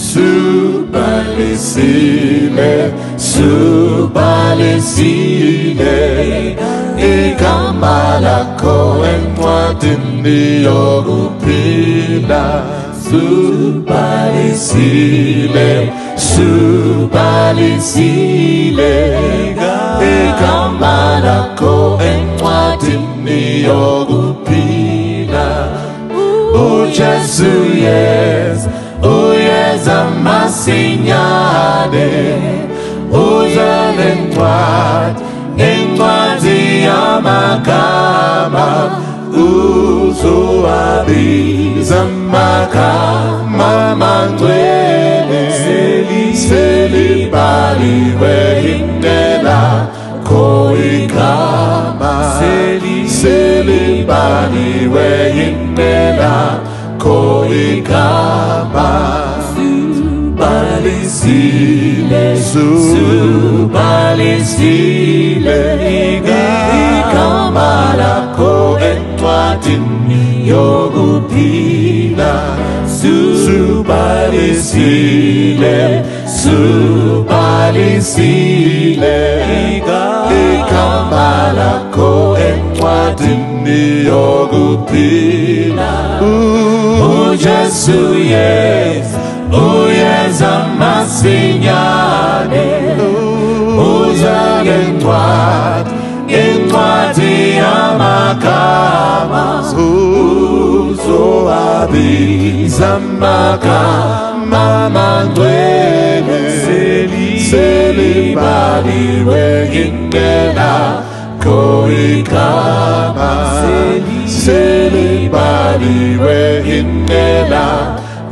subhalisile, subhalisile, igama lakho encwadini yokuphila. Subhalisile, subhalisile, igama lakho encwadini yokuphila. Ujesu yes, uyeza masinyane, uzale encwadi yamagama, uzowabiza magama mangcwele, selibaliwe indlela kho igama, selibaliwe indlela kho igama. Subhalisile, subhalisile, igama lakho encwadini yokuphila. Subhalisile, subhalisile, igama lakho encwadini yokuphila. Ujesu yes, uyeza masinyane, uzale encwadi yamagama, uzowabiza magama mangcwele, selibaliwe indlela kho igama, selibaliwe indlela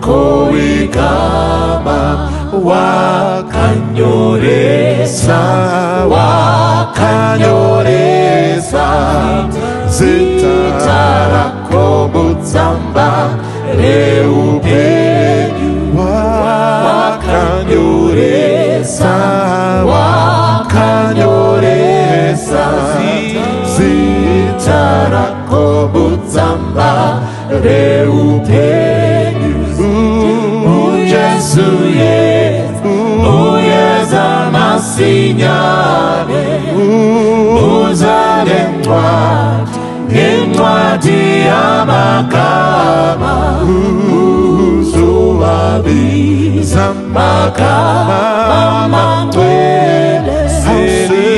kho igama. Wakanyoresa, wakanyoresa, zita lakho butsamba leupenyu. Wakanyoresa, wakanyoresa, zita lakho butsamba leupenyu. Ujesu yes, uyeza masinyane, uzale encwadi yamagama, uzowabiza magama mangcwele,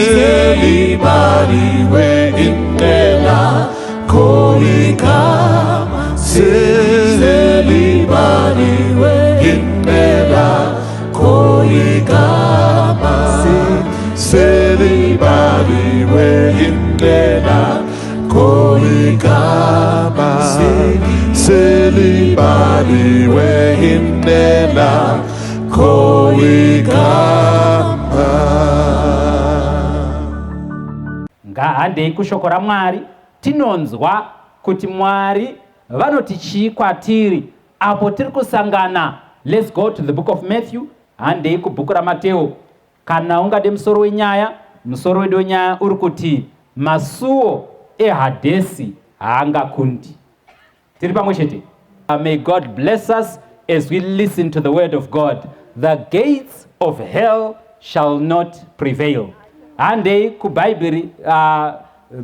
selibaliwe indlela kho igama, selibaliwe indlela kho igama, selibaliwe indlela kho igama, selibaliwe indlela kho igama. Ngahandei kushoko raMwari tinonzwa kuti Mwari vanoti chii kwatiri apo tiri kusangana. Let's go to the book of Matthew. Handei kubhuku raMateo. Kana ungade musoro wenyaya, musoro wedu wenyaya uri kuti masuwo ehadhesi haangakundi. Tiri pamwe chete. May God bless us as we listen to the word of God. The gates of hell shall not prevail. Handei kuBhayibheri,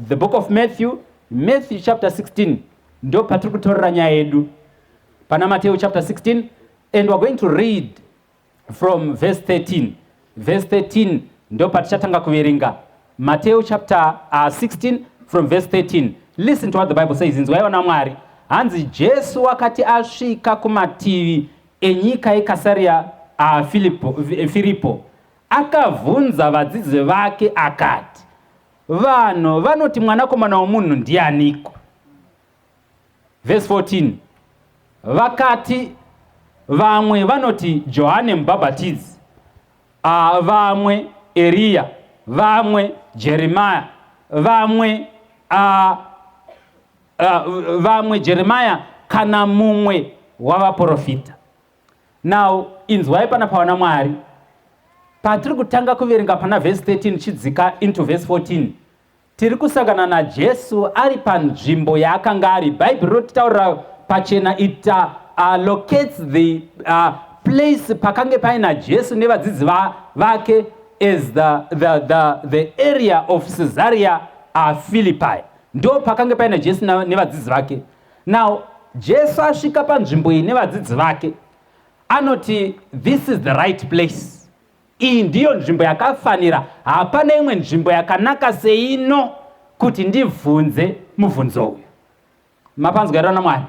the book of Matthew, Matthew chapter 16. Ndo patiri kutorera nyaya yedu. Pana Matthew chapter 16, and we're going to read from verse 13. Verse 13 ndo patichatanga kuverenga. Matthew chapter 16 from verse 13. Listen to what the Bible says. Inzwaiwa na Mwari. Hanzi Jesu wakati asvika kumativi enyika yeKasaria Filipo, akavunza vadzidzi vake akati, vanhu vanoti mwanakomana womunhu ndianiko? Verse 14. Vakati vamwe vanoti Johane Mubhabhatidzi, vamwe Eliya, vamwe Jeremiah, vamwe Jeremiah kana mumwe wavaprofita. Now inzwai pana pawana Mwari. Patiri kutanga kuverenga pana verse 13 chidzika into verse 14. Tiri kusangana na Jesu ari panzvimbo yaakanga ari. Bible rotitaurira pachena ita locates the place pakange paina Jesu nevadzidzi vake is the area of Caesarea Philippi. Ndo pakange paina Jesu nevadzidzi vake. Now Jesu asvika panzvimbo iyi nevadzidzi vake anoti this is the right place. Iyi ndiyo nzvimbo yakafanira, hapana imwe nzvimbo yakanaka seino kuti ndibvunze mubvunzo uyu. Mapanzwa na Mwari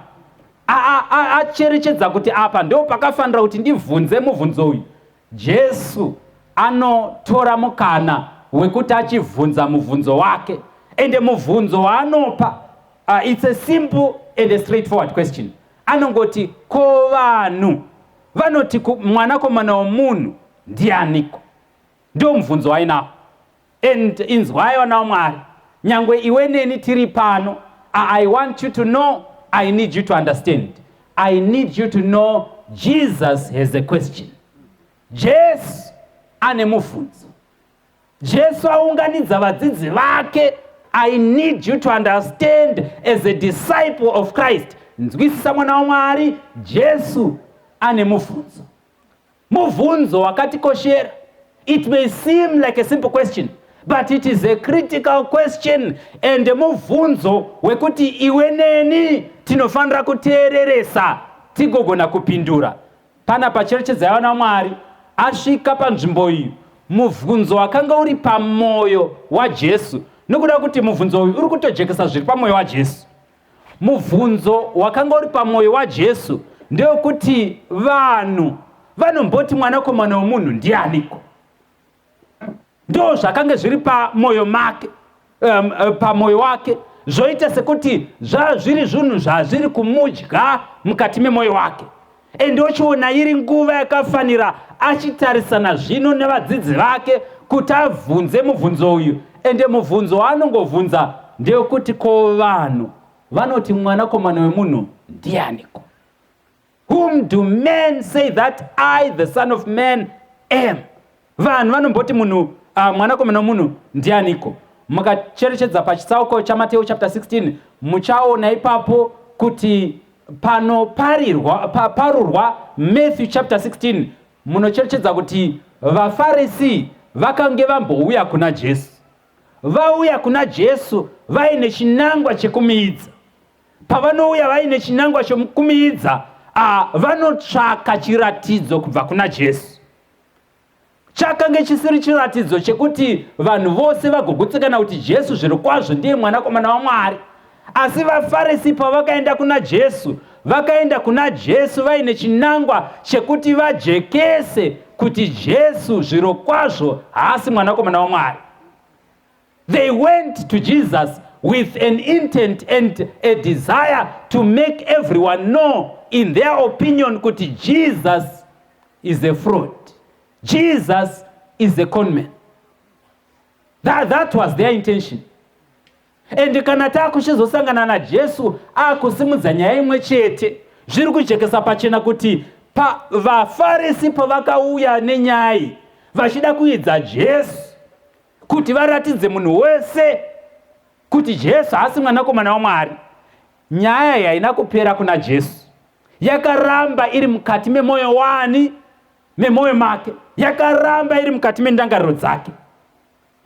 acherechedza kuti apa ndo pakafanira kuti ndibvunze mubvunzo uyu. Jesu anotora mukana wekuti achibvunza mubvunzo wake, ende mubvunzo waanopa it's a simple and a straightforward question. Anongoti ko vanhu vanoti mwanakomana womunhu ndianiko? Ndo mubvunzo wainawo. And inzwai vana vaMwari, nyangwe iwe neni tiri pano, I want you to know, I need you to understand. I need you to know Jesus has a question. Jesu ane mubvunzo. Jesu aunganidza vadzidzi vake. I need you to understand as a disciple of Christ. Nzwisisa mwana waMwari, Jesu ane mubvunzo. Mubvunzo wakatikoshera. It may seem like a simple question, but it is a critical question. And mubvunzo wekuti iwe neni tinofanira kuteereresa tigogona kupindura. Pana pacherechedza vana vaMwari asvika panzvimbo iyi, mubvunzo wakanga uri pamoyo waJesu, nokuda kuti mubvunzo uyu uri kutojekesa zviri pamoyo waJesu. Mubvunzo wakanga uri pamoyo waJesu ndewekuti vanhu vanomboti mwanakomana womunhu ndianiko? Ndo zvakanga zviri pamoyo make, pamoyo wake, zvoita sekuti zviri zvinhu zvazviri kumudya mukati memoyo wake. Endochiona iri nguva yakafanira achitarisana zvino nevadzidzi vake kuti abvunze mubvunzo uyu. Ende mubvunzo waanongovhunza ndewekuti ko vanhu vanoti mwanakomana wemunhu ndianiko? Whom do men say that I, the Son of Man, am? Vanhu vanomboti munhu mwanakomana wemunhu ndianiko? Mukacherechedza pachitsauko chaMateo chapter 16 muchaona ipapo kuti parurwa Matthew chapter 16 munocherechedza kuti vaFarisi vakange vambouya kuna Jesu. Vauya kuna Jesu vaine chinangwa chekumiidza. Pavanouya vaine chinangwa chekumiidza, vanotsvaka chiratidzo kubva kuna Jesu. Chakange chisiri chiratidzo chekuti vanhu vose vagogutsikana kuti Jesu zviro kwazvo ndiye mwanakomana waMwari. Asi vaFarisi pavakaenda kuna Jesu, vakaenda kuna Jesu vaine chinangwa chekuti vajekese kuti Jesu zviro kwazvo haasi mwanakomana waMwari. They went to Jesus with an intent and a desire to make everyone know in their opinion kuti Jesus is a fraud. Jesus is a conman. That was their intention. And kana takuchizosangana na Jesu akusimudza nyaya imwe chete, zviri kujekesa pachena kuti vaFarisi pavakauya nenyaya vachida kuidza Jesu kuti varatidze munhu wese kuti Jesu haasi mwanakomana waMwari, nyaya yaina kupera kuna Jesu. Yakaramba iri mukati memoyo wani, memoyo make, yakaramba iri mukati mendangariro dzake.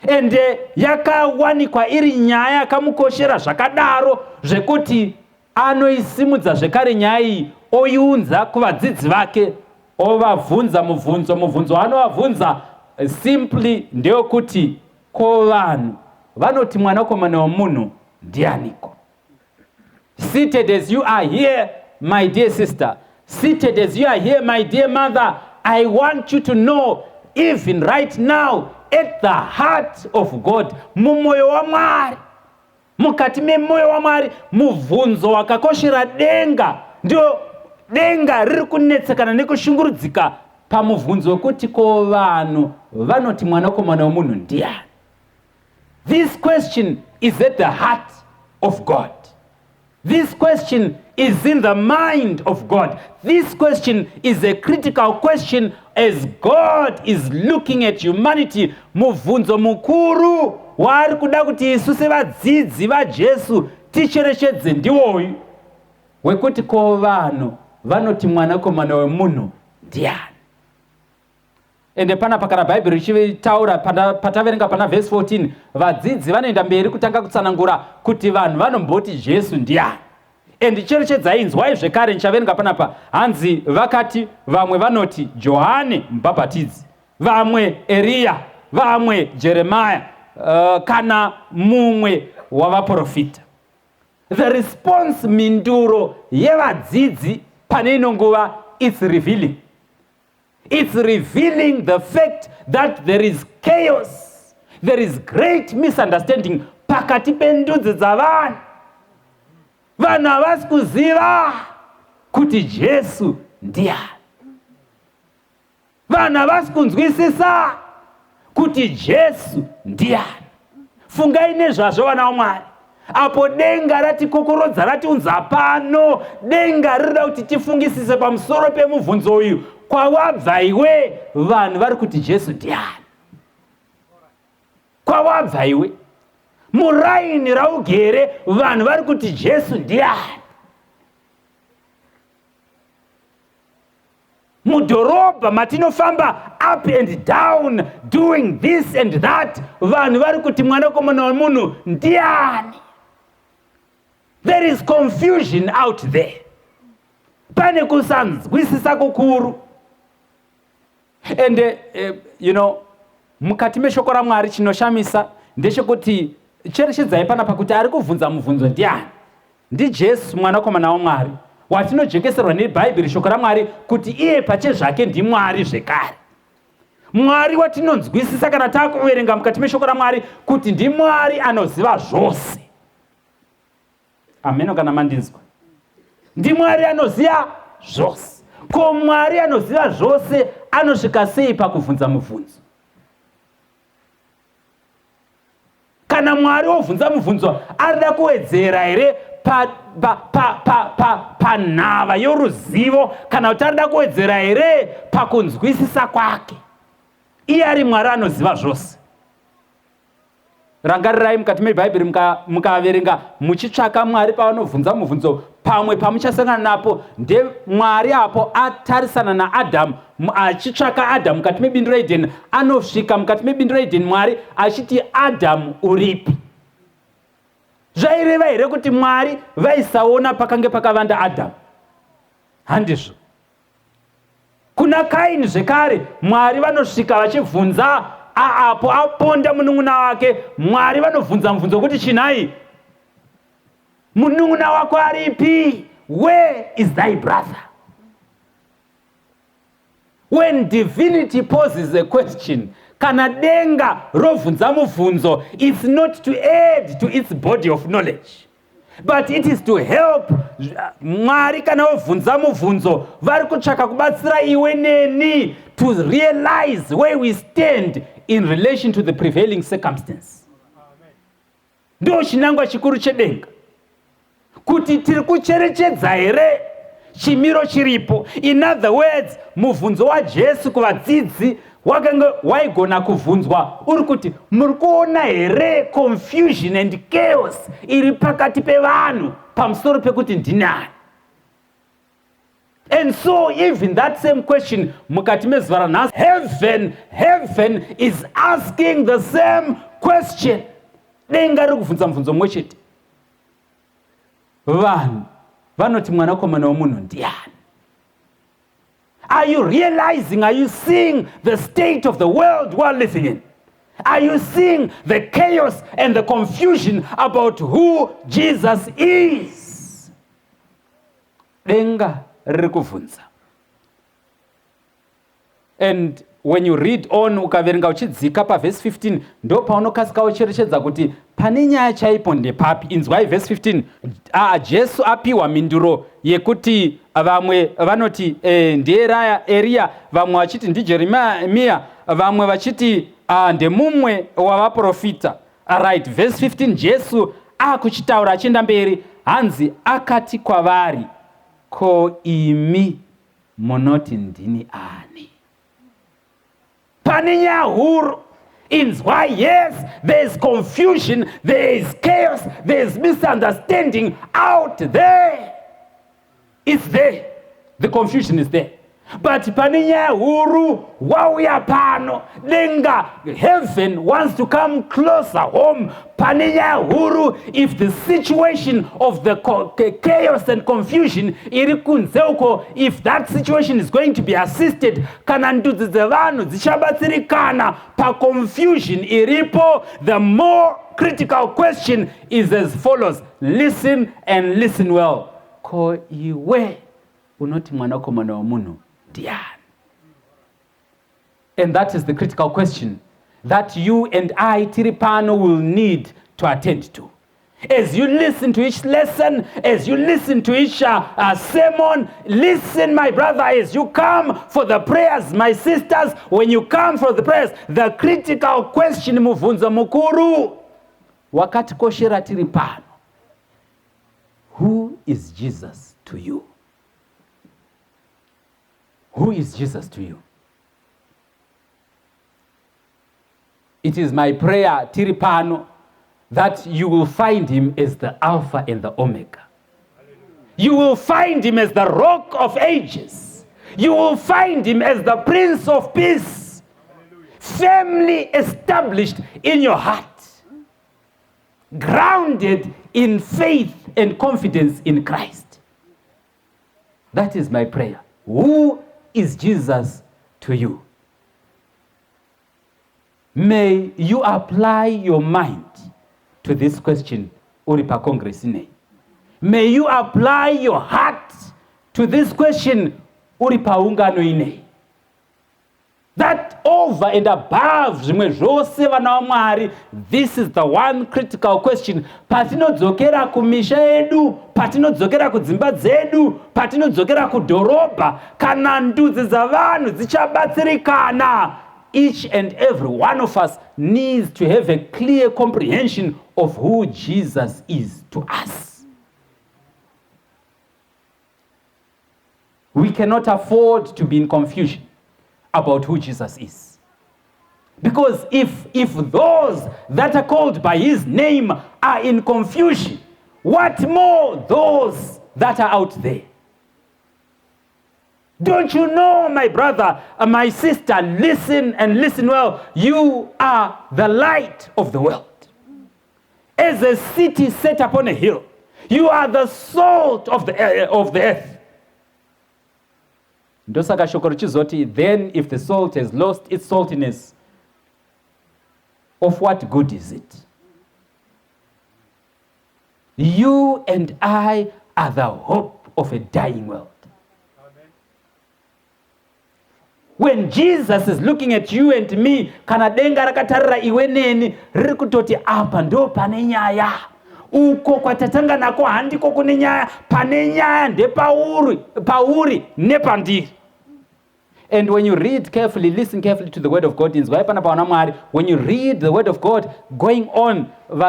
Ende yakawanikwa iri nyaya yakamukoshera zvakadaro zvekuti anoisimudza zvekare nyaya iyi oiunza kuvadzidzi vake, ovabvunza mubvunzo anovabvunza simply ndewekuti ko vanhu vanoti mwanakomana womunhu ndianiko? Seated as you are here, my dear sister, seated as you are here, my dear mother, I want you to know, even right now, at the heart of God, mumoyo waMwari, mukati memoyo waMwari, mubvunzo wakakoshera denga, ndio denga riri kunetsekana nekushungurudzika pamubvunzo wekuti ko vanhu vanoti mwanakomana womunhu ndiani? This question is at the heart of God. This question is in the mind of God. This question is a critical question as God is looking at humanity. Mubvunzo mukuru waari kuda kuti isu sevadzidzi vaJesu ticherechedze ndiwoyu wekuti ko vanhu vanoti mwanakomana wemunhu ndiani. Ende panapa kana Bhaibheri richitaura pataverenga pana vhesi 14, vadzidzi vanoenda mberi kutanga kutsanangura kuti vanhu vanomboti Jesu ndiani. And cherechedzai inzwai zvekare ndichaverenga panapa, hanzi vakati vamwe vanoti Johani Mubhabhatidzi, vamwe Eriya, vamwe Jeremia, kana mumwe wavaprofita. The response minduro yevadzidzi pane ino nguva, it's revealing. It's revealing the fact that there is chaos, there is great misunderstanding pakati pendudzi dzavanhu. Vanhu havasi kuziva kuti Jesu ndiani. Vanhu havasi kunzwisisa kuti Jesu ndiani. Fungai nezvazvo vana vaMwari. Apo denga ratikokorodza ratiunza pano, denga rinoda kuti tifungisise pamusoro pemubvunzo uyu, kwawabva iwe vanhu vari kuti Jesu ndiani. Kwawabva iwe muraini raugere vanhu vari kuti Jesu ndiani. Mudhorobha matinofamba up and down doing this and that, vanhu vari kuti mwanakomana wemunhu ndiani. There is confusion out there. Pane kusanzwisisa kukuru. And mukati meshoko raMwari chinoshamisa ndechekuti cherechedzai panapa kuti ari kuvhunza mubvunzo ndiani. NdiJesu mwanakomana waMwari, watinojekeserwa neBhaibheri shoko raMwari kuti iye pachezvake ndiMwari zvekare. Mwari watinonzwisisa kana takuverenga mukati meshoko raMwari kuti ndiMwari anoziva zvose. Ameno kana mandinzwa. NdiMwari anoziva zvose. Ko Mwari anoziva zvose anosvika sei pakuvhunza mubvunzo? Kana Mwari ovhunza mubvunzo arida kuwedzera here panhava yoruzivo, kana kuti arida kuwedzera here pakunzwisisa kwake? Iye ari Mwari anoziva zvose. Rangarirai mukati meBhaibheri mukaverenga muchitsvaka Mwari pavanovhunza mubvunzo, pamwe pamuchasangana napo ndeMwari apo atarisana naAdhamu, achitsvaka Adhamu mukati mebindu reEdheni. Anosvika mukati mebindu reEdheni Mwari achiti, Adhamu uripi? Zvaireva here kuti Mwari vaisaona pakange pakavanda Adhamu? Handizvo. Kuna Kaini zvekare Mwari vanosvika vachibvunza, apo aponda munun'una wake, Mwari vanovhunza mubvunzo kuti chinai, munun'una wako aripi? Where is thy brother? When divinity poses a question, kana denga rovhunza mubvunzo, it's not to add to its body of knowledge, but it is to help. Mwari kana vobvunza mubvunzo vari kutsvaka kubatsira iwe neni to realize where we stand in relation to the prevailing circumstance. Ndo chinangwa chikuru chedenga, kuti tiri kucherechedza here chimiro chiripo. In other words, mubvunzo waJesu kuvadzidzi wakanga waigona kubvunzwa uri kuti muri kuona here confusion and chaos iri pakati pevanhu pamusoro pekuti ndinani. And so even that same question mukati mezuva ranhasi, heaven is asking the same question. Denga riri kubvunza mubvunzo mumwe chete. Vanhu vanoti mwanakomana womunhu ndiani? Are you realizing, are you seeing the state of the world we are living in? Are you seeing the chaos and the confusion about who Jesus is? Denga riri kubvunza. And when you read on ukaverenga uchidzika pavhesi 15, ndo paunokasika ucherechedza kuti pane nyaya chaipo ndepapi. Inzwai vhesi 15. Jesu apiwa minduro yekuti vamwe vanoti ndiEriya, vamwe vachiti ndiJeremia, vamwe vachiti ndemumwe wavaprofita. Right, vhesi 15, Jesu akuchitaura achienda mberi, hanzi akati kwavari, ko imi munoti ndini ani? Pane nyaya huru. Inzwai, yes, there is confusion, there is chaos, there is misunderstanding out there. It's there. The confusion is there. But pane nyaya huru wauya pano denga, heaven wants to come closer home. Pane nyaya huru, if the situation of the chaos and confusion iri kunze uko, if that situation is going to be assisted, kana ndudzi dzevanhu dzichabatsirikana pa confusion iripo, the more critical question is as follows. Listen and listen well. Ko iwe unoti mwanakomana wa munhu ndiani? And that is the critical question that you and I, Tiripano, will need to attend to. As you listen to each lesson, as you listen to each sermon, listen, my brother, as you come for the prayers, my sisters, when you come for the prayers, the critical question, muvunza mukuru, wakati koshera Tiripano, who is Jesus to you? Who is Jesus to you? It is my prayer, Tiripano, that you will find him as the Alpha and the Omega. You will find him as the Rock of Ages. You will find him as the Prince of Peace. Firmly established in your heart. Grounded in faith and confidence in Christ. That is my prayer. Who is Jesus to you? May you apply your mind to this question, Uripa Congress. May you apply your heart to this question, Uripa Ungano. That over and above, this is the one critical question. Patinodzokera kumisha edu, patinodzokera kudzimba dzedu, patinodzokera kudhorobha, kana ndudzi dzavanhu dzichabatsirikana. Each and every one of us needs to have a clear comprehension of who Jesus is to us. We cannot afford to be in confusion about who Jesus is. Because if those that are called by his name are in confusion, what more those that are out there? Don't you know, my brother, my sister, listen and listen well. You are the light of the world. As a city set upon a hill, you are the salt of the earth. Ndosaka shokoro chizoti, then if the salt has lost its saltiness, of what good is it? You and I are the hope of a dying world. When Jesus is looking at you and me, kana denga rakatarira iwe neni, riri kutoti apa ndo pane nyaya. Uko kwa tatanga nako handiko kune nyaya, pane nyaya nde pauri nepandiri. And when you read carefully, listen carefully to the word of God, when you read the word of God going on, the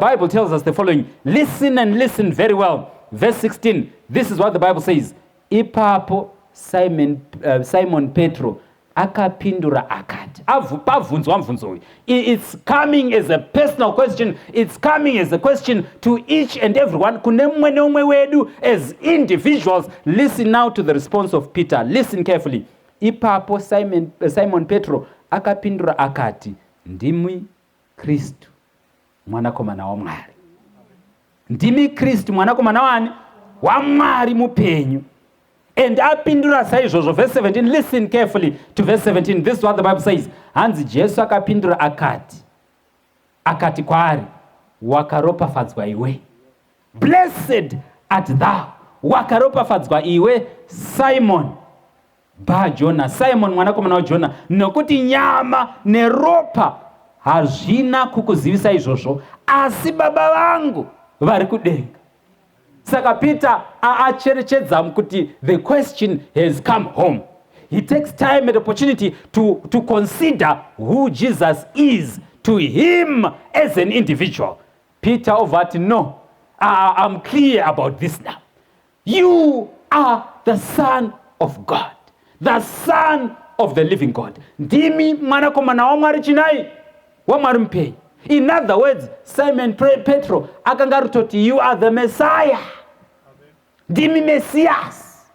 Bible tells us the following. Listen and listen very well. Verse 16, this is what the Bible says. Ipapo Simon Petro akapindura akati. It's coming as a personal question. It's coming as a question to each and everyone. As individuals, listen now to the response of Peter. Listen carefully. Ipapo Simon Petro akapindura akati, ndimi Kristu mwanakomana wa Mwari. Ndimi Kristu mwanakomana wani wa Mwari mupenyu. And apindura saizvozvo, verse 17, listen carefully to verse 17. This is what the Bible says. Hanzi Jesu akapindura akati kwaari, wakaropafadzwa iwe. Blessed art thou, wakaropafadzwa iwe, Simon Bar-Jona, Simon mwanakomana waJona, nokuti nyama neropa hazvina kukuzivisa izvozvo, asi Baba vangu vari kudenga. Saka Peter acherechedza kuti the question has come home. He takes time and opportunity to consider who Jesus is to him as an individual. Peter ovati, no, I'm clear about this now. You are the Son of God, the Son of the living God. Ndimi mwanakomana wa Mwari chinai, wa Mwari mupenyu. In other words, Simon Petro akangarutoti, you are the Messiah. ndimi Mesias,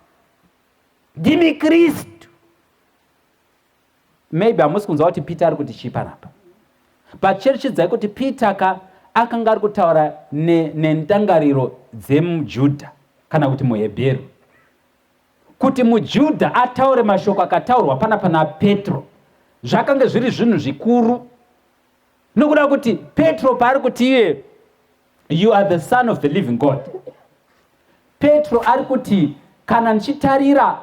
ndimi Kristu. Maybe hamusi kunzwa kuti Peter ari kuti chii panapa. But cherechedzai kuti Peter akanga ari kutaura nendangariro dzemujudha kana kuti muHebheru. Kuti mujudha ataure mashoko akataurwa panapa naPetro zvakanga zviri zvinhu zvikuru, nokuda kuti Petro paari kuti iye you are the son of the living God, Petro ari kuti kana nichitarira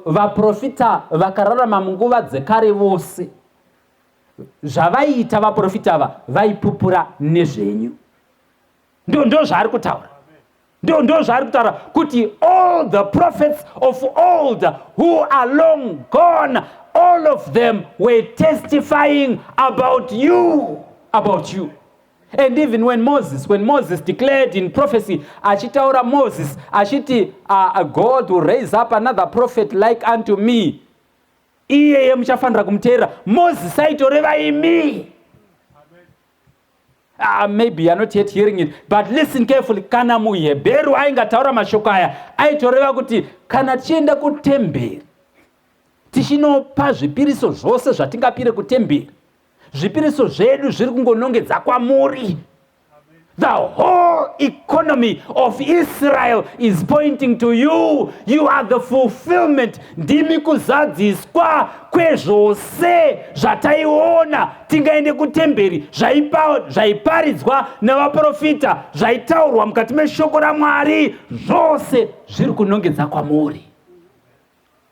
vaprofita vakararama munguva dzekare vose, zvavaiita vaprofita ava vaipupura nezvenyu. Ndo zvaari kutaura. Ndo zvaari kutaura kuti all the prophets of old who are long gone, all of them were testifying about you. And even when Moses declared in prophecy, achitaura Moses, achiti God will raise up another prophet like unto me, iyeye muchafanira kumuteerera, Moses aitoreva imi. Maybe you're not yet hearing it, but listen carefully. Kana muHebheru aingataura mashoko aya aitoreva kuti kana tichienda kutemberi tichinopa zvipiriso zvose zvatingapire kutemberi, zvipiriso zvedu zviri kungonongedza kwamuri. The whole economy of Israel is pointing to you. You are the fulfillment. Ndimi kuzadziswa kwezvose zvataiona tingaende kutemberi, zvaiparidzwa navaprofita, zvaitaurwa mukati meshoko raMwari, zvose zviri kunongedza kwamuri.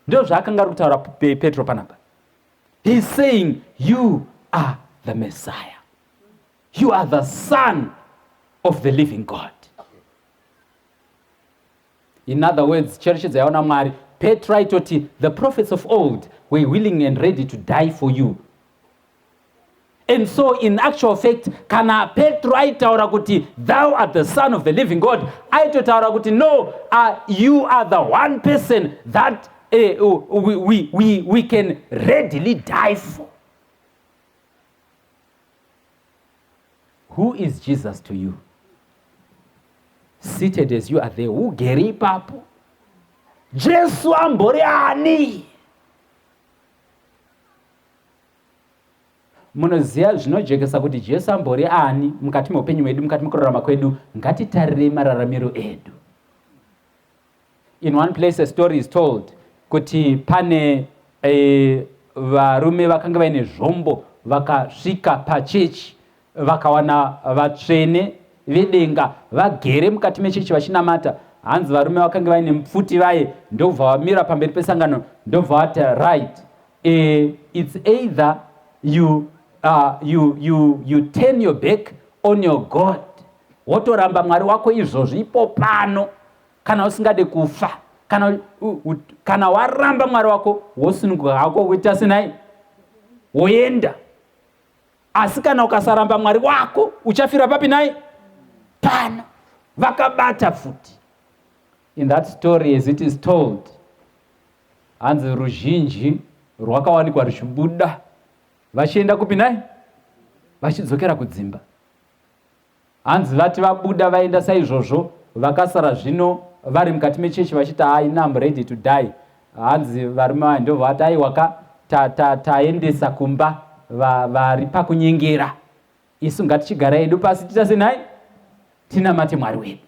Ndio zvaakanga ari kutaura Petro panapa. He's saying you are the Messiah. You are the son of the living God. In other words, church dzaona Mwari, Petro aitoti the prophets of old were willing and ready to die for you. And so in actual fact, kana Petro aitaura kuti thou art the son of the living God, aitotaura kuti no, you are the one person that we can readily die for. Who is Jesus to you? Seated as you are there, ugere ipapo, Jesu ambori ani? Munoziva zvinojekesa kuti Jesu ambori ani mukati meupenyu hwedu, mukati mekurarama kwedu. Ngatitarire mararamiro edu. In one place a story is told kuti pane varume vakanga vaine zvombo vakasvika pachechi vakawana vatsvene vedenga vagere mukati mechechi vachinamata. Hanzi varume vakanga vaine mupfuti vaye ndobva vamira pamberi pesangano ndobva vati right, it's either you turn your back on your God, wotoramba Mwari wako izvozvi ipo pano, kana usingade kufa, kana waramba Mwari wako wosununguka hako kuita sinai woenda. Asi kana ukasaramba Mwari wako uchafira papi nai? Pano. Vakabata futi. In that story as it is told, hanzi ruzhinji rwakawanikwa ruchibuda vachienda kupi nai? Vachidzokera kudzimba. Hanzi vati vabuda vaenda saizvozvo, vakasara zvino vari mukati mechechi vachiti I'm ready to die. Hanzi varume vaya ndobva vati aiwa taendesa kumba vari pakunyengera, isu ngatichigara edu pasi tita senai tinamate Mwari wedu.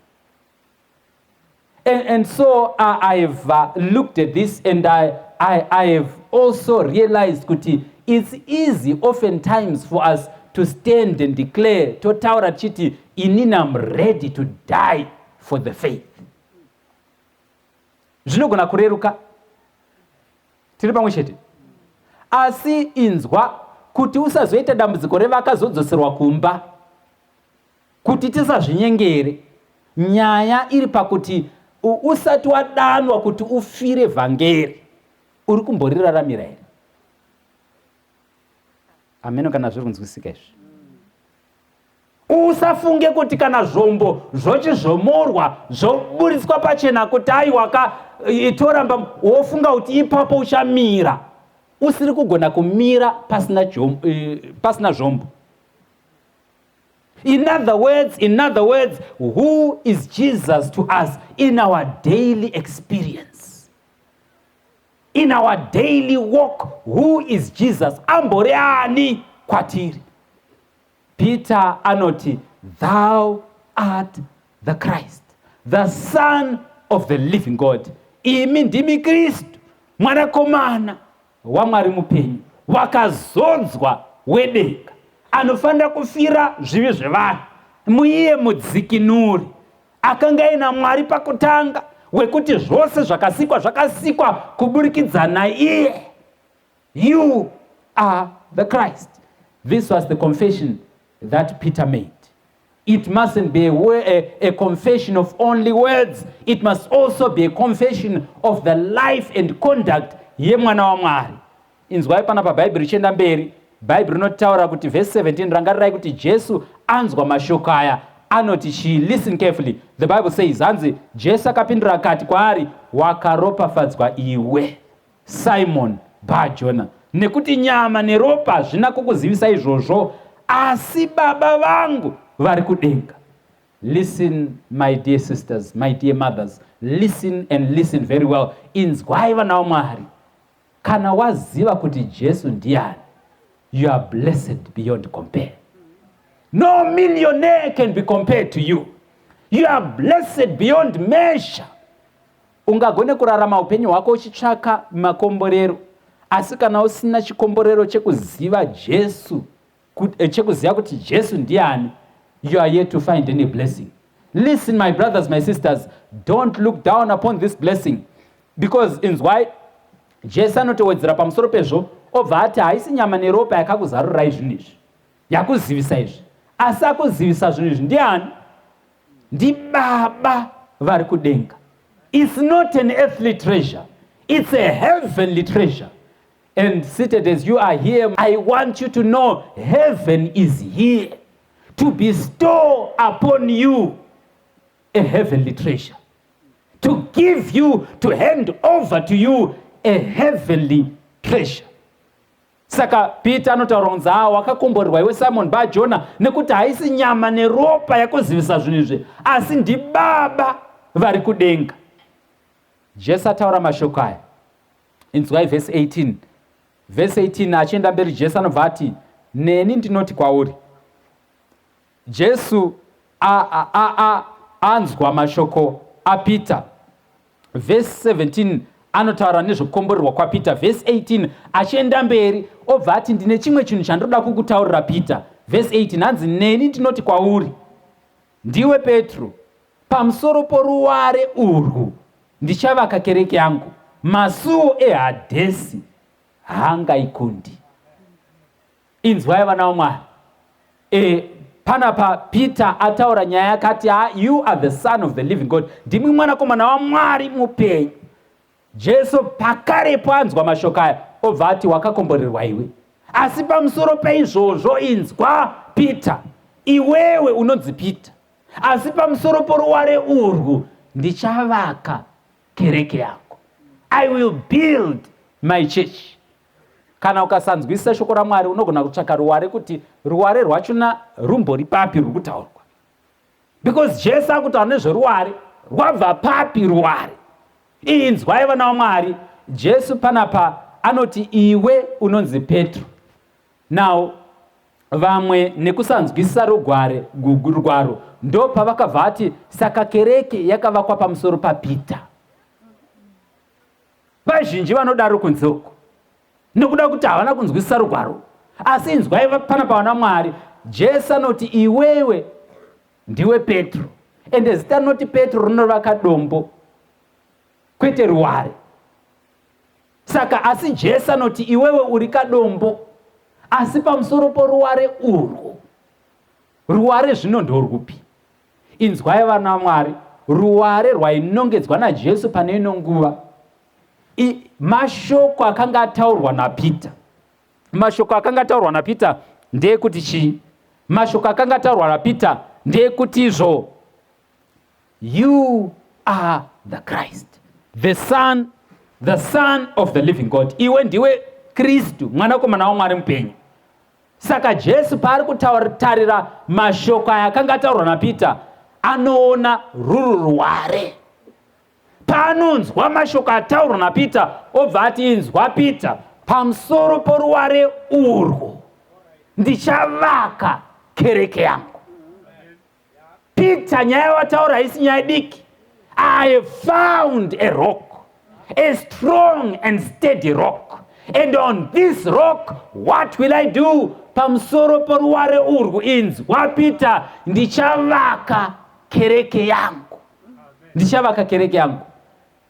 And so I've looked at this and I have also realized kuti it's easy oftentimes for us to stand and declare, totaura chiti inini I'm ready to die for the faith. Zvinogona kureruka, tiri pamwe chete. Asi inzwa kuti usazoita dambudziko revakazodzoserwa kumba, kuti tisazvinyengere. Nyaya iri pakuti usati wadanwa kuti ufire vhangeri, uri kumboriramira here? Ameno kana zviri kunzwisika izvi. Usafunge kuti kana zvombo zvochizvomorwa zvoburiswa pachena kuti aiwa itoramba, wofunga kuti ipapo uchamira. Usiri kugona kumira pasina zvombo. In other words, who is Jesus to us in our daily experience? In our daily walk, who is Jesus? Ambori ani kwatiri. Peter anoti, thou art the Christ, the Son of the living God. Imi ndimi Kristu, mwanakomana wa Mwari mupenyu, wakazonzwa wedenga, anofanira kufira zvivi zvevanhu, muiye mudzikinuri, akanga ina Mwari pakutanga, wekuti zvose zvakasikwa kuburikidza naiye. You are the Christ. This was the confession that Peter made. It mustn't be a confession of only words. It must also be a confession of the life and conduct yemwana wa Mwari. Inzwai pana paBhaibheri chienda mberi, Bhaibheri rinotaura kuti verse 17 rangarirai kuti Jesu anzwa mashoko aya, anoti she, listen carefully. The Bible says, hanzi Jesu akapindura akati kwaari, wakaropafadzwa iwe Simon Bar-Jona, nekuti nyama neropa zvina kukuzivisa izvozvo, asi Baba vangu vari kudenga. Listen, my dear sisters, my dear mothers, listen and listen very well. Inzwai vana vaMwari, kana waziva kuti Jesu ndiani, you are blessed beyond compare. No millionaire can be compared to you. You are blessed beyond measure. Ungagone kurarama upenyu hwako uchitsvaka makomborero, asi kana usina chikomborero chekuziva Jesu, chekuziva kuti Jesu ndiani, you are yet to find any blessing. Listen, my brothers, my sisters, don't look down upon this blessing, because inzwai Jesu anotowedzera pamusoro pezvo obva ati haisi nyama neropa yakakuzarurirai zvinhu izvi, yakuzivisa izvi, asi akuzivisa zvinhu izvi ndiani? Ndi Baba vari kudenga. It's not an earthly treasure, it's a heavenly treasure. And seated as you are here, I want you to know heaven is here to bestow upon you a heavenly treasure, to give you, to hand over to you a heavenly treasure. Saka Peter anotaura kunzi wakakomborerwa iwe Simon Bar-Jona, nekuti haisi nyama neropa yakuzivisa zvinhu izvi, asi ndi Baba vari kudenga. Jesu ataura mashoko aya. Inzwai verse 18. Verse 18 achienda mberi Jesu anobva ati, neni ndinoti kwauri. Jesu anzwa mashoko aPeter. Verse 17 anotaura nezvokukomborerwa kwaPeter. Verse 18 achienda mberi obva ati, ndine chimwe chinhu chandinoda kukutaurira Peter. Verse 18 hanzi, neni ndinoti kwauri, ndiwe Petro, pamusoro poruware urwu ndichavaka kereke yangu, masuwo ehadhesi haangakundi. Inzwai vana vaMwari, panapa Peter ataura nyaya yakati, you are the Son of the living God, ndimi mwanakomana waMwari mupenyu. Jesu pakarepo anzwa mashoko aya obva ati, wakakomborerwa iwe. Asi pamusoro peizvozvo, inzwa Peter, iwewe unonzi Peter, asi pamusoro poruware urwu ndichavaka kereke yangu. I will build my church. Kana ukasanzwisisa shoko raMwari unogona kutsvaka ruware kuti ruware rwachona rumbori papi ruri kutaurwa. Because Jesu akutaura nezveruware, rwabva papi ruware? Inzwai vana vaMwari, Jesu panapa anoti iwe unonzi Petro. Now vamwe nekusanzwisisa rugwaro ndo pavakabva ati saka kereke yakavakwa pamusoro paPeter. Vazhinji vanodaro kunzoko nekuda kuti havana kunzwisisa rugwaro. Asi inzwai panapa vana Mwari, Jesu anoti iwewe ndiwe Petro, ende zita rinoti Petro rinovaka dombo, kwete ruware. Saka asi Jesu anoti iwewe uri kadombo, asi pamusoro poruware urwu. Ruware zvino ndorwupi? Inzwai vana vaMwari, ruware rwainongedzwa naJesu pane ino nguva, mashoko akanga ataurwa naPeter. Mashoko akanga ataurwa naPeter ndeyekuti chii? Mashoko akanga ataurwa naPeter ndeyekuti izvo, you are the Christ, the Son of the living God. Iwe ndiwe Kristu, mwanakomana waMwari mupenyu. Saka Jesu paari kutarira mashoko aya akanga ataurwa naPeter, anoona ruware. Paanonzwa mashoko ataurwa naPeter, obva ati, inzwa Peter, pamusoro poruware urwu ndichavaka kereke yangu. Peter nyaya wataura haisi nyaya diki. I have found a rock, a strong and steady rock. And on this rock, what will I do? Pamusoro poruware urwu, inzwa Peter, ndichavaka kereke yangu. Ndichavaka kereke yangu.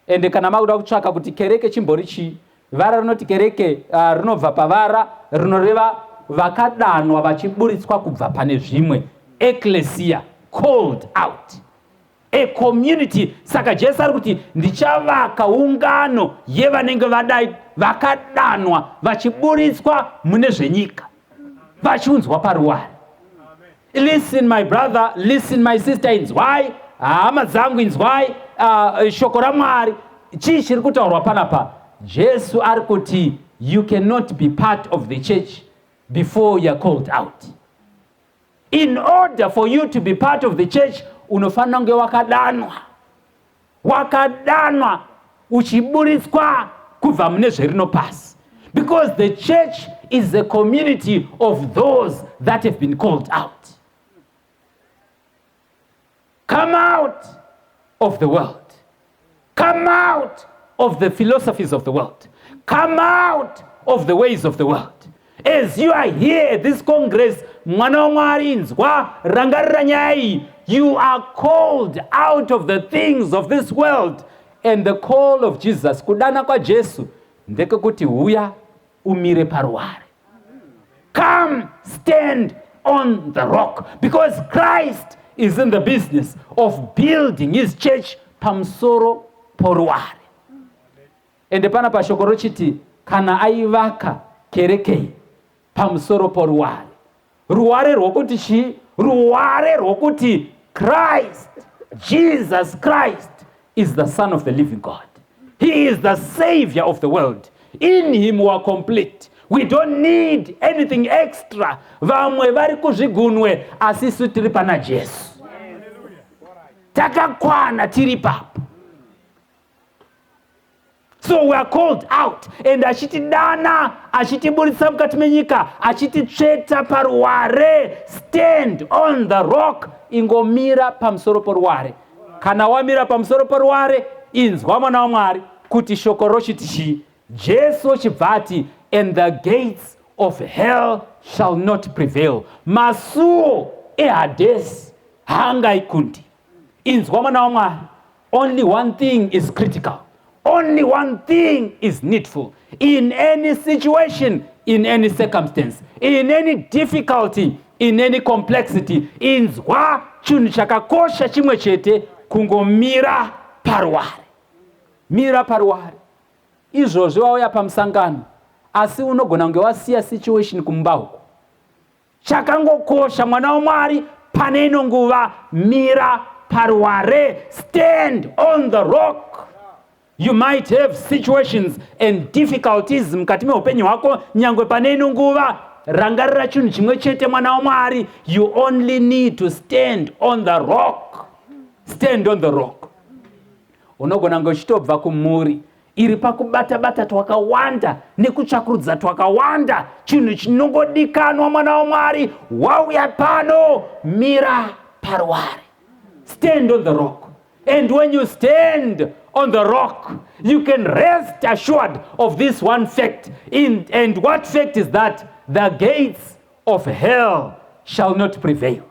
Ende kana makuda kutsvaka kuti kereke chimbori chii, vara rinoti kereke rinobva pavara rinoreva vakadanwa vachiburitswa kubva pane zvimwe. Ecclesia, called out, a community. Saka Jesu ari kuti ndichavaka ungano yevanenge vakadanwa vachiburitswa mune zvenyika, vachiunzwa paruware. Listen my brother, listen my sister, inzwai hama dzangu, inzwai shoko raMwari. Chii chiri kutaurwa panapa? Jesu ari kuti you cannot be part of the church before you are called out. In order for you to be part of the church, unofanira kunge wakadanwa uchiburitswa kubva mune zverinopasi. Because the church is a community of those that have been called out. Come out of the world. Come out of the philosophies of the world. Come out of the ways of the world. As you are here at this congress, mwana waMwari, inzwa, rangarira nyaya iyi, you are called out of the things of this world. And the call of Jesus, kudana kwa Jesu, ndekekuti huya umire paruware. Come stand on the rock, because Christ is in the business of building his church pamusoro poruware. Ende pana pashoko rochiti kana aivaka kerekei pamusoro poruware. Ruware rwokuti chi? Ruware rwokuti Christ, Jesus Christ, is the Son of the living God. He is the Savior of the world. In him we are complete. We don't need anything extra. Vamwe vari kuzvigunwe, asi isu tiri pana Jesu. Takakwana tiri papo. So we are called out. And achitidana, achitiburitsa mukati menyika, achititsveta paruware. Stand on the rock. Ingomira pamusoro poruware. Kana wamira pamusoro poruware, inzwa mwana waMwari kuti shoko rochiti chi? Jesu chibva ati, and the gates of hell shall not prevail. Masuwo ehadhesi haangakundi. Inzwa mwana waMwari. Only one thing is critical. Only one thing is needful. In any situation, in any circumstance, in any difficulty, in any complexity, inzwa chinhu chakakosha chimwe chete, kungomira paruware. Mira paruware. Izvozvi wauya pamusangano, asi unogona kunge wasiya situation kumba uko. Chakangokosha mwana waMwari pane ino nguva, mira paruware. Stand on the rock. You might have situations and difficulties mukati meupenyu hwako, nyangwe pane ino nguva. Rangarira chinhu chimwe chete mwana waMwari, you only need to stand on the rock. Stand on the rock. Unogona kunge uchitobva kumhuri iri pakubata-bata twakawanda nekutsvakurudza twakawanda, chinhu chinongodikanwa mwana waMwari, wauya pano, mira paruware. Stand on the rock. And when you stand on the rock, you can rest assured of this one fact. And what fact is that? The gates of hell shall not prevail.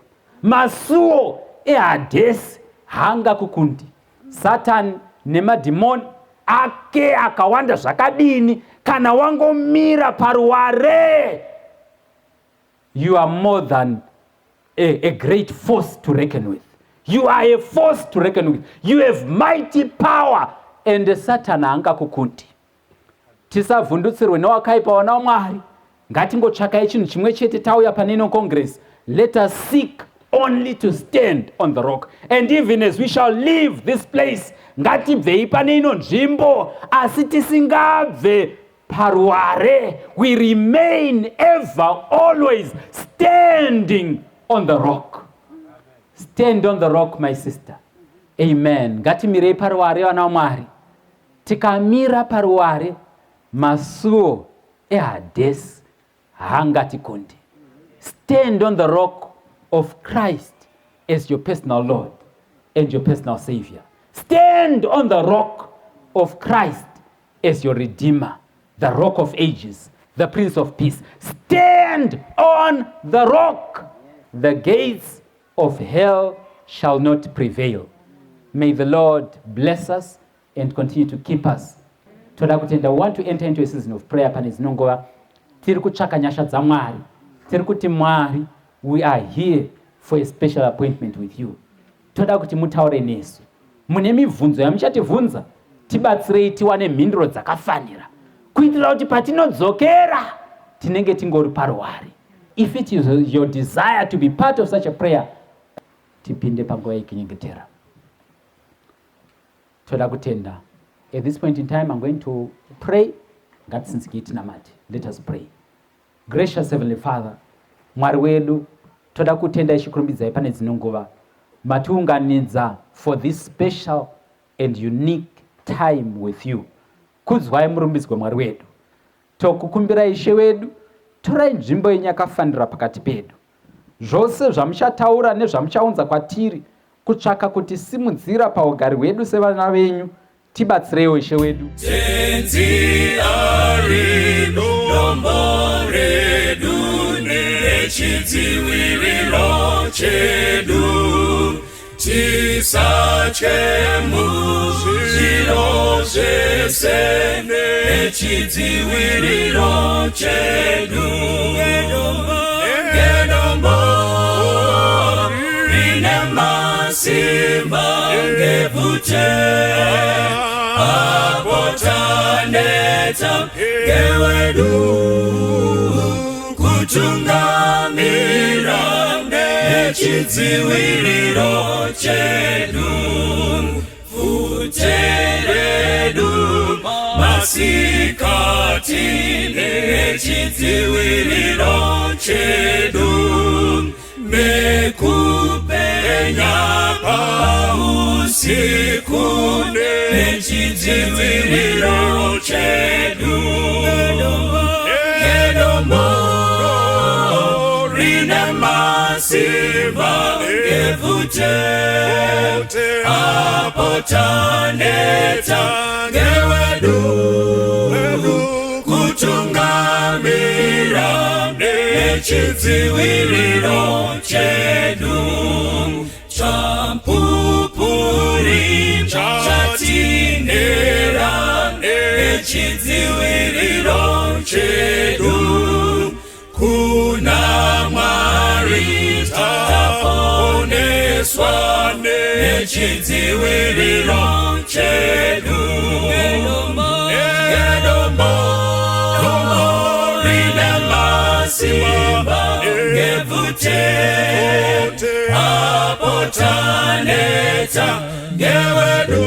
Masuwo ehadhesi haangakundi. Satan nemadhimoni ake akawanda zvakadini, kana wangomira paruware, you are more than a great force to reckon with. You are a force to reckon with. You have mighty power. And Satan haangakundi. Tisavhundutsirwe newakaipa wana waMwari. Ngatingotsvakai chinhu chimwe chete tauya paneno congress. Let us seek only to stand on the rock. And even as we shall leave this place, ngatibvei pane ino nzvimbo, asi tisingabve paruare, we remain ever, always standing on the rock. Stand on the rock, my sister. Amen. Ngatimirei paruare vana vaMwari. Tikamira paruare, Masuwo, ehadhesi, haangakundi. Stand on the rock of Christ as your personal Lord and your personal Savior. Stand on the rock of Christ as your Redeemer, the rock of ages, the Prince of Peace. Stand on the rock. The gates of hell shall not prevail. May the Lord bless us and continue to keep us. Toda kutenda, we want to enter into a season of prayer. Pane zinongova tiri kutsvaka nyasha dzaMwari. Tiri kuti Mwari, we are here for a special appointment with you. Toda kuti mutaure nesu. Mune mibvunzo yamuchativhunza, tibatsirei tiwane mhinduro dzakafanira, kuitira kuti patinodzokera tinenge tingori paruware. If it is your desire to be part of such a prayer, tipinde panguva yekunyengetera. Toda kutenda. At this point in time, I'm going to pray. Let us pray. Gracious Heavenly Father, Mwari wedu, toda kutenda ichikurumbidzai pane dzinongova matiunganidza for this special and unique time with you. Kudzwai murumbidzwe Mwari wedu. Tokukumbira Ishe wedu, torai nzvimbo yenyu yakafanira pakati pedu. Zvose zvamuchataura nezvamuchaunza kwatiri, kutsvaka kuti simudzira paugari hwedu sevana venyu, tibatsireiwo Ishe wedu. Tenzi ari dombo redu nechidziwiriro chedu, tisatye muzviro zvese nechidziwiriro chedu. Ngedombo rine masimba ngevute, apotaneta ngewedu, kutungamira nechidziwiriro chedu. Vute redu masikati nechidziwiriro chedu, nekupenya pausiku nechidziwiriro chedu. Ngedombo rine masimba ngevute, apotaneta ngewedu, kutungamira nechidziwiriro chedu. Champupuri chatinera nechidziwiriro chedu, kuna Mwari taponeswa nechidziwiriro chedu. Ngedombo rine masimba ngevute, apotaneta ngewedu,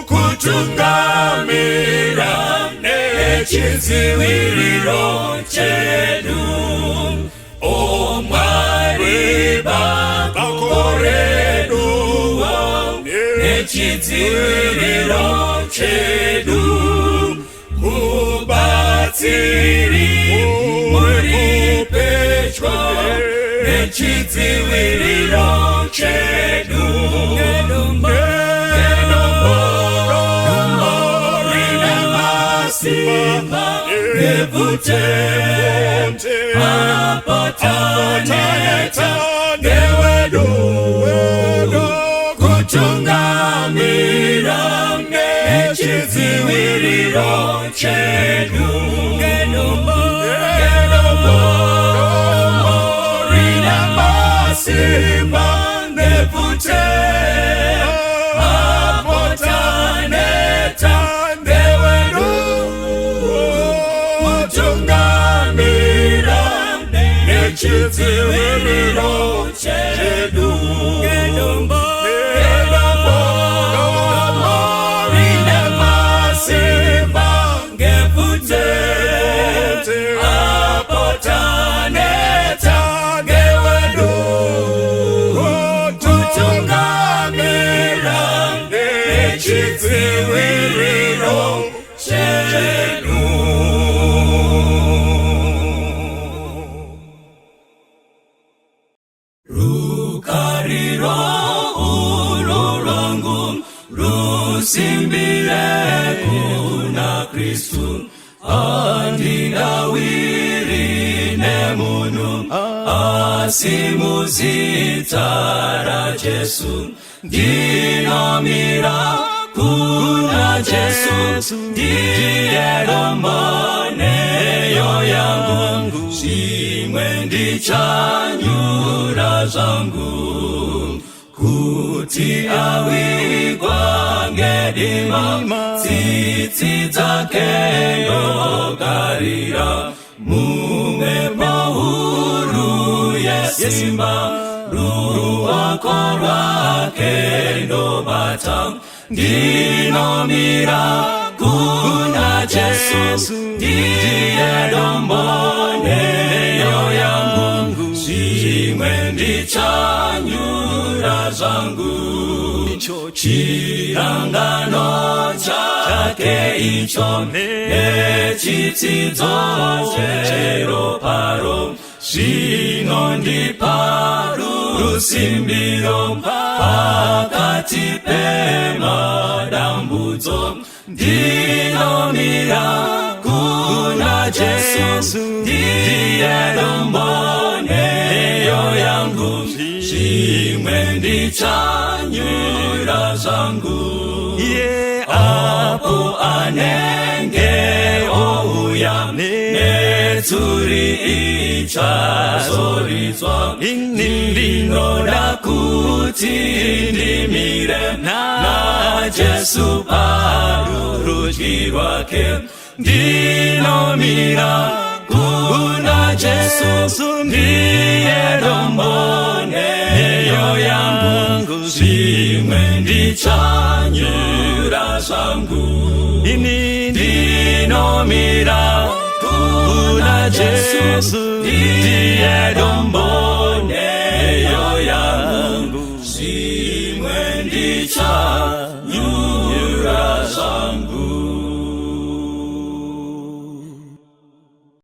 kutungamira nechidziwiriro chedu. O Mwari bakoredu nechidziwiriro chedu, kubatsiri muri pedyo nechidziwiriro chedu. Ngedombo rine masimba ngevute, apotaneta ngewedu, kutungamira nechidziwiriro chedu. Ngedombo rine masimba ngevute, apotaneta ngewedu, kutungamira nechidziwiriro chedu. Ngedombo rine masimba chidziwiriro chedu. Rukariro ulo lwangu rusimbire kuna Kristu, andinawiri nemunu asimuzitara Jesu, dinamira kuna Jesu, ndiye romaneyo yangu, shimwe ndichanyura zangu, kuti awigwa ngedima, tsitsi dzake ndogarira, mumwe pahuru yesimba, ruoko rwake ndobata, ndinomira kuna Jesu, ndiye romaneyo yangu, shimwe ndichanyura zangu, chirangano chake icho nechidzidzo cheroparo, zvinondipa rusimbiro pakati pemadambudzo, ndinomira kuna Jesu, ndiye romaneyo yangu, shimwe ndichanyura zangu. Apo anenge ouya netsuri ichazoridzwa, ndinoda kuti ndimire na Jesu parudyi rwake, ndinomira kuna Jesu, ndiye romaneyo yangu, shimwe ndichanyura zangu. Ndinomira kuna Jesu, ndiye romaneyo yangu, shimwe ndichanyura